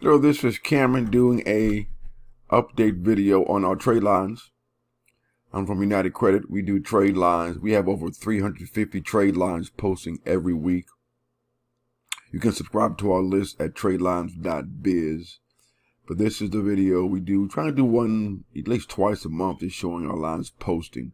Hello, this is Cameron doing a update video on our trade lines. I'm from United Credit. We do trade lines. We have over 350 trade lines posting every week. You can subscribe to our list at Tradelines.biz. But this is the video we do. Trying to do one at least twice a month is showing our lines posting.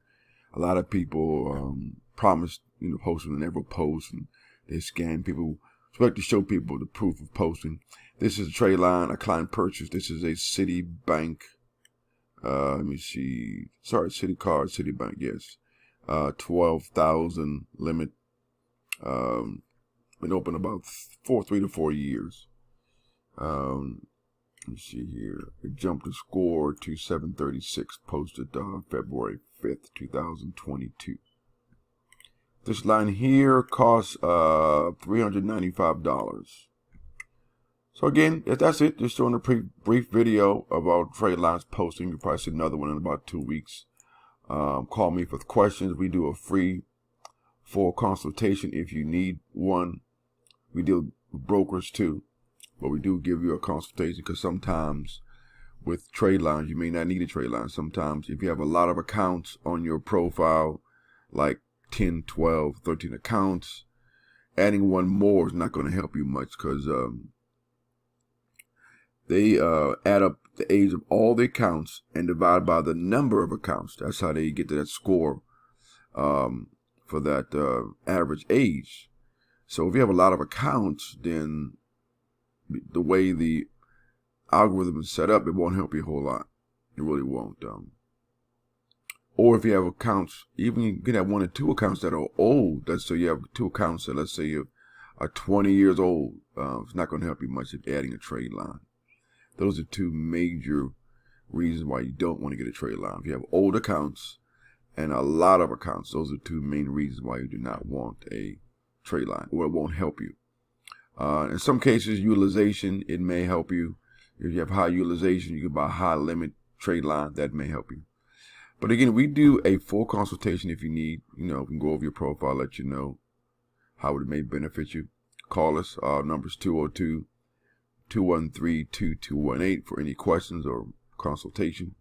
A lot of people promise, posting and never post, and they scam people. So I like to show people the proof of posting. This is a trade line, a client purchase. This is a Citibank. Let me see. Sorry, Citibank. Yes, 12,000 limit. Been open about 3 to 4 years. Let me see here. It jumped the score to 736. Posted February 5th, 2022. This line here costs $395. So again, that's it. Just showing a brief video about trade lines posting. You'll probably see another one in about 2 weeks. Call me for questions. We do a free full consultation if you need one. We deal with brokers too, but we do give you a consultation because sometimes with trade lines, you may not need a trade line. Sometimes if you have a lot of accounts on your profile, like 10, 12, 13 accounts, adding one more is not going to help you much because they add up the age of all the accounts and divide by the number of accounts. That's how they get to that score for that average age. So if you have a lot of accounts, then the way the algorithm is set up, it won't help you a whole lot. It really won't. Or if you have accounts, even you can have 1 or 2 accounts that are old. Let's say you have 2 accounts that, let's say, you are 20 years old. It's not going to help you much if adding a trade line. Those are 2 major reasons why you don't want to get a trade line. If you have old accounts and a lot of accounts, those are 2 main reasons why you do not want a trade line, or it won't help you. In some cases, utilization, it may help you. If you have high utilization, you can buy a high limit trade line. That may help you. But again, we do a full consultation if you need. We can go over your profile, let you know how it may benefit you. Call us. Our number is 202-213-2218 for any questions or consultation.